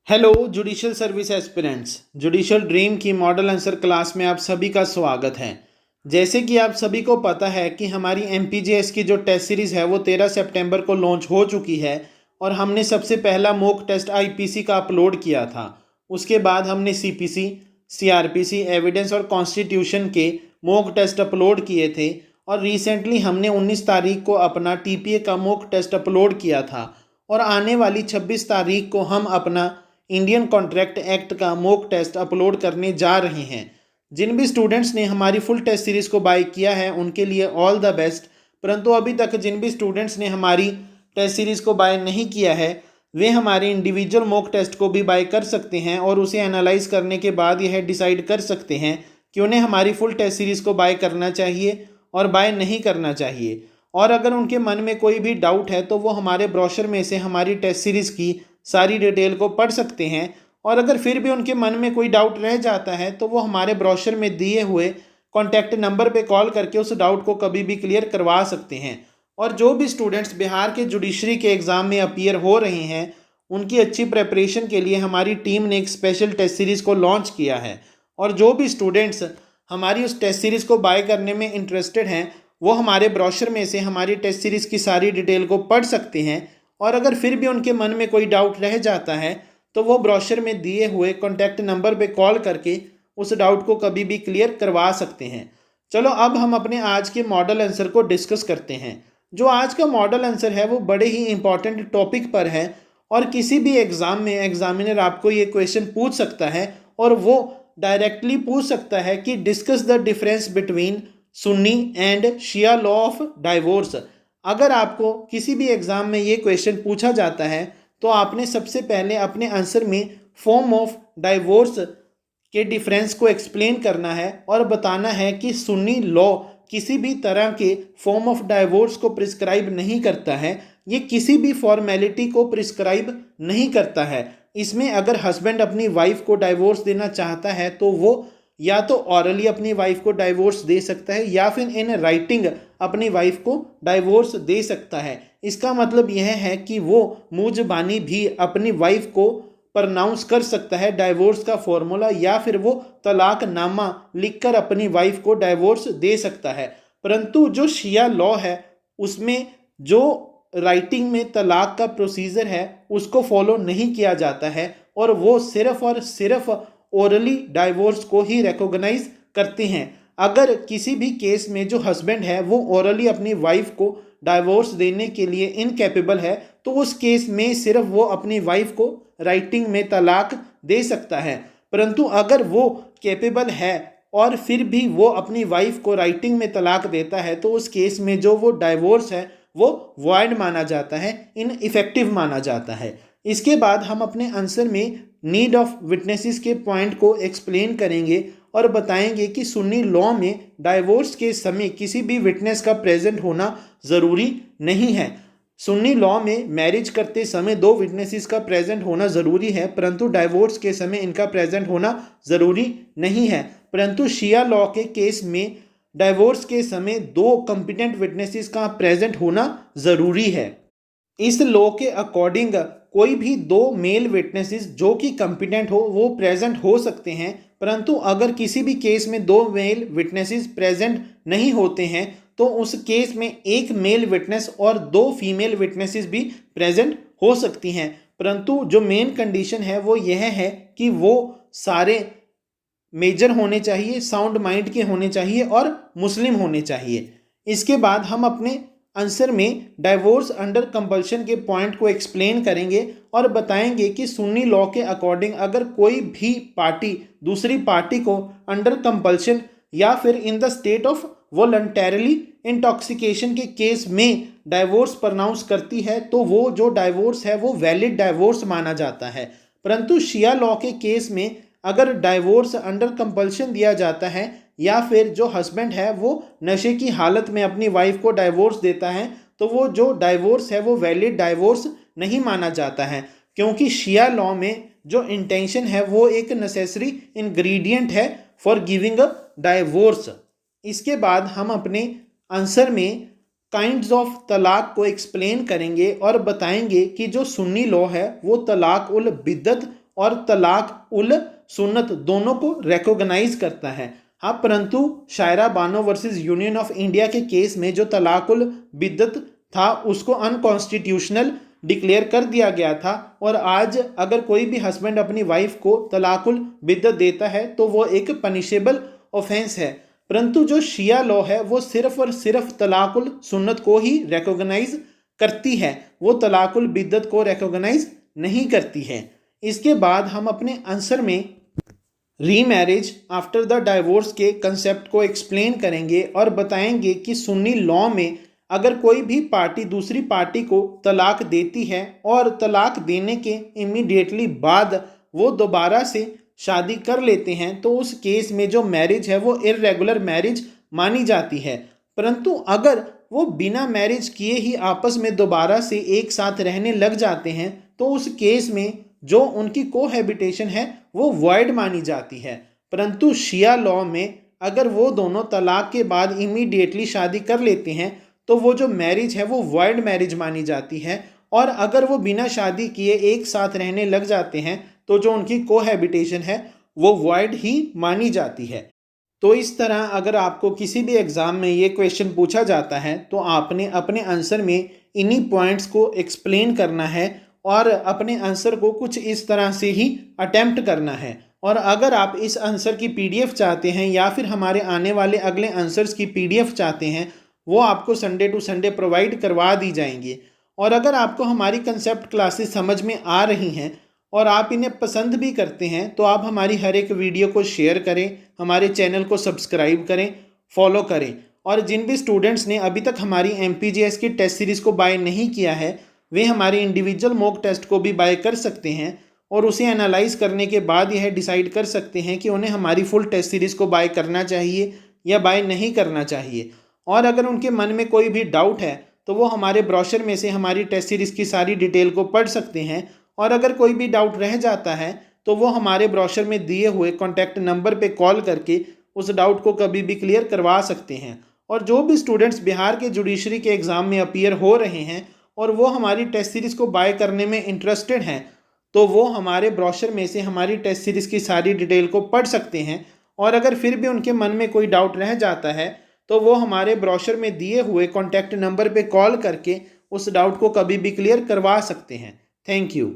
Hello judicial service aspirants, judicial dream की model answer class में आप सभी का स्वागत है। जैसे कि आप सभी को पता है कि हमारी एमपीजेएस की जो टेस्ट सीरीज़ है वो 13 सितंबर को लॉन्च हो चुकी है और हमने सबसे पहला मॉक टेस्ट आईपीसी का अपलोड किया था। उसके बाद हमने सीपीसी, सीआरपीसी, एविडेंस और कॉन्स्टिट्यूशन के मॉक टेस्ट अपलोड किए थे और रिसेंटली हमने 19 तारीख को अपना टीपीए का मॉक टेस्ट अपलोड किया था और आने वाली 26 तारीख को हम अपना इंडियन कॉन्ट्रैक्ट एक्ट का मॉक टेस्ट अपलोड करने जा रहे हैं। जिन भी स्टूडेंट्स ने हमारी फुल टेस्ट सीरीज़ को बाय किया है उनके लिए ऑल द बेस्ट। परंतु अभी तक जिन भी स्टूडेंट्स ने हमारी टेस्ट सीरीज़ को बाय नहीं किया है वे हमारे इंडिविजुअल मॉक टेस्ट को भी बाय कर सकते हैं और उसे एनालाइज करने के बाद यह डिसाइड कर सकते हैं कि उन्हें हमारी फुल टेस्ट सीरीज़ को बाय करना चाहिए और बाय नहीं करना चाहिए। और अगर उनके मन में कोई भी डाउट है तो वो हमारे ब्रोशर में से हमारी टेस्ट सीरीज़ की सारी डिटेल को पढ़ सकते हैं और अगर फिर भी उनके मन में कोई डाउट रह जाता है तो वो हमारे ब्रोशर में दिए हुए कॉन्टैक्ट नंबर पे कॉल करके उस डाउट को कभी भी क्लियर करवा सकते हैं। और जो भी स्टूडेंट्स बिहार के जुडिशरी के एग्ज़ाम में अपीयर हो रहे हैं उनकी अच्छी प्रेपरेशन के लिए हमारी टीम ने एक स्पेशल टेस्ट सीरीज़ को लॉन्च किया है और जो भी स्टूडेंट्स हमारी उस टेस्ट सीरीज़ को बाय करने में इंटरेस्टेड हैं वो हमारे ब्रोशर में से हमारी टेस्ट सीरीज़ की सारी डिटेल को पढ़ सकते हैं और अगर फिर भी उनके मन में कोई डाउट रह जाता है तो वो ब्रोशर में दिए हुए कॉन्टैक्ट नंबर पे कॉल करके उस डाउट को कभी भी क्लियर करवा सकते हैं। चलो अब हम अपने आज के मॉडल आंसर को डिस्कस करते हैं। जो आज का मॉडल आंसर है वो बड़े ही इंपॉर्टेंट टॉपिक पर है और किसी भी एग्ज़ाम में एग्जामिनर आपको ये क्वेश्चन पूछ सकता है और वो डायरेक्टली पूछ सकता है कि discuss the difference between Sunni and Shia law of divorce. अगर आपको किसी भी एग्ज़ाम में ये क्वेश्चन पूछा जाता है तो आपने सबसे पहले अपने आंसर में फॉर्म ऑफ डाइवोर्स के डिफरेंस को एक्सप्लेन करना है और बताना है कि सुन्नी लॉ किसी भी तरह के फॉर्म ऑफ डाइवोर्स को प्रिस्क्राइब नहीं करता है, ये किसी भी फॉर्मेलिटी को प्रिस्क्राइब नहीं करता है। इसमें अगर हस्बैंड अपनी वाइफ को डाइवोर्स देना चाहता है तो वो या तो ऑरली अपनी वाइफ को डाइवोर्स दे सकता है या फिर इन राइटिंग अपनी वाइफ को डाइवोर्स दे सकता है। इसका मतलब यह है कि वो मुंह ज़बानी भी अपनी वाइफ को प्रनाउंस कर सकता है डाइवोर्स का फॉर्मूला या फिर वो तलाकनामा लिखकर अपनी वाइफ को डाइवोर्स दे सकता है। परंतु जो शिया लॉ है उसमें जो राइटिंग में तलाक का प्रोसीजर है उसको फॉलो नहीं किया जाता है और वो सिर्फ और सिर्फ ओरली डाइवोर्स को ही रिकॉग्नाइज करते हैं। अगर किसी भी केस में जो हस्बैंड है वो ओरली अपनी वाइफ को डाइवोर्स देने के लिए इनकेपेबल है तो उस केस में सिर्फ वो अपनी वाइफ को राइटिंग में तलाक दे सकता है। परंतु अगर वो कैपेबल है और फिर भी वो अपनी वाइफ को राइटिंग में तलाक देता है तो उस केस में जो वो डाइवोर्स है वो वॉइड माना जाता है, इनइफेक्टिव माना जाता है। इसके बाद हम अपने आंसर में नीड ऑफ विटनेसेस के पॉइंट को एक्सप्लेन करेंगे और बताएंगे कि सुन्नी लॉ में डाइवोर्स के समय किसी भी विटनेस का प्रेजेंट होना ज़रूरी नहीं है। सुन्नी लॉ में मैरिज करते समय 2 विटनेसेस का प्रेजेंट होना ज़रूरी है परंतु डाइवोर्स के समय इनका प्रेजेंट होना ज़रूरी नहीं है। परंतु शिया लॉ के केस में डाइवोर्स के समय 2 कॉम्पिटेंट विटनेसेस का प्रेजेंट होना ज़रूरी है। इस लॉ के अकॉर्डिंग कोई भी 2 मेल विटनेसेस जो कि कॉम्पिटेंट हो वो प्रेजेंट हो सकते हैं, परंतु अगर किसी भी केस में 2 मेल विटनेसेस प्रेजेंट नहीं होते हैं तो उस केस में 1 मेल विटनेस और 2 फीमेल विटनेसेस भी प्रेजेंट हो सकती हैं। परंतु जो मेन कंडीशन है वो यह है कि वो सारे मेजर होने चाहिए, साउंड माइंड के होने चाहिए और मुस्लिम होने चाहिए। इसके बाद हम अपने आंसर में डाइवोर्स अंडर कंपल्शन के पॉइंट को एक्सप्लेन करेंगे और बताएंगे कि सुन्नी लॉ के अकॉर्डिंग अगर कोई भी पार्टी दूसरी पार्टी को अंडर कंपल्शन या फिर in the state of voluntarily intoxication के केस में डाइवोर्स प्रनाउंस करती है तो वो जो डाइवोर्स है वो वैलिड डाइवोर्स माना जाता है। परंतु शिया लॉ के केस में अगर डाइवोर्स अंडर कंपल्शन दिया जाता है या फिर जो हस्बैंड है वो नशे की हालत में अपनी वाइफ को डाइवोर्स देता है तो वो जो डाइवोर्स है वो वैलिड डाइवोर्स नहीं माना जाता है, क्योंकि शिया लॉ में जो इंटेंशन है वो एक नेसेसरी इंग्रेडिएंट है फॉर गिविंग अ डाइवोर्स। इसके बाद हम अपने आंसर में काइंड्स ऑफ तलाक को एक्सप्लेन करेंगे और बताएंगे कि जो सुन्नी लॉ है वो तलाक उल बिद्दत और तलाक उल सुन्नत दोनों को रिकॉग्नाइज करता है। हाँ, परंतु Shayara Bano versus Union of India के केस में जो तलाकुल बिद्दत था उसको अनकॉन्स्टिट्यूशनल डिक्लेयर कर दिया गया था। और आज अगर कोई भी हस्बैंड अपनी वाइफ को तलाकुल बिद्दत देता है तो वो एक पनिशेबल ऑफेंस है। परंतु जो शिया लॉ है वो सिर्फ और सिर्फ तलाकुल सुन्नत को ही रिकॉग्नाइज करती है, वो तलाकुल बिद्दत को रिकॉग्नाइज नहीं करती है। इसके बाद हम अपने आंसर में रीमैरिज आफ्टर द डाइवोर्स के कंसेप्ट को एक्सप्लेन करेंगे और बताएंगे कि सुन्नी लॉ में अगर कोई भी पार्टी दूसरी पार्टी को तलाक देती है और तलाक देने के इमीडिएटली बाद वो दोबारा से शादी कर लेते हैं तो उस केस में जो मैरिज है वो इर्रेगुलर मैरिज मानी जाती है। परंतु अगर वो बिना मैरिज किए ही आपस में दोबारा से एक साथ रहने लग जाते हैं तो उस केस में जो उनकी कोहैबिटेशन है वो वॉइड मानी जाती है। परंतु शिया लॉ में अगर वो दोनों तलाक के बाद इमीडिएटली शादी कर लेते हैं तो वो जो मैरिज है वो वॉइड मैरिज मानी जाती है। और अगर वो बिना शादी किए एक साथ रहने लग जाते हैं तो जो उनकी कोहैबिटेशन है वो वॉइड ही मानी जाती है। तो इस तरह अगर आपको किसी भी एग्ज़ाम में ये क्वेश्चन पूछा जाता है तो आपने अपने आंसर में इन्हीं पॉइंट्स को एक्सप्लेन करना है और अपने आंसर को कुछ इस तरह से ही अटेम्प्ट करना है। और अगर आप इस आंसर की पीडीएफ चाहते हैं या फिर हमारे आने वाले अगले आंसर्स की पीडीएफ चाहते हैं वो आपको संडे टू संडे प्रोवाइड करवा दी जाएंगी। और अगर आपको हमारी कंसेप्ट क्लासेस समझ में आ रही हैं और आप इन्हें पसंद भी करते हैं तो आप हमारी हर एक वीडियो को शेयर करें, हमारे चैनल को सब्सक्राइब करें, फॉलो करें। और जिन भी स्टूडेंट्स ने अभी तक हमारी MPGS की टेस्ट सीरीज़ को बाय नहीं किया है वे हमारे इंडिविजुअल मॉक टेस्ट को भी बाय कर सकते हैं और उसे एनालाइज करने के बाद यह डिसाइड कर सकते हैं कि उन्हें हमारी फुल टेस्ट सीरीज़ को बाय करना चाहिए या बाय नहीं करना चाहिए। और अगर उनके मन में कोई भी डाउट है तो वो हमारे ब्रोशर में से हमारी टेस्ट सीरीज़ की सारी डिटेल को पढ़ सकते हैं। और अगर कोई भी डाउट रह जाता है तो वो हमारे ब्रोशर में दिए हुए कॉन्टैक्ट नंबर पे कॉल करके उस डाउट को कभी भी क्लियर करवा सकते हैं। और जो भी स्टूडेंट्स बिहार के जुडिशरी के एग्ज़ाम में अपीयर हो रहे हैं और वो हमारी टेस्ट सीरीज़ को बाय करने में इंटरेस्टेड हैं तो वो हमारे ब्रोशर में से हमारी टेस्ट सीरीज़ की सारी डिटेल को पढ़ सकते हैं। और अगर फिर भी उनके मन में कोई डाउट रह जाता है तो वो हमारे ब्रोशर में दिए हुए कॉन्टैक्ट नंबर पे कॉल करके उस डाउट को कभी भी क्लियर करवा सकते हैं। Thank you.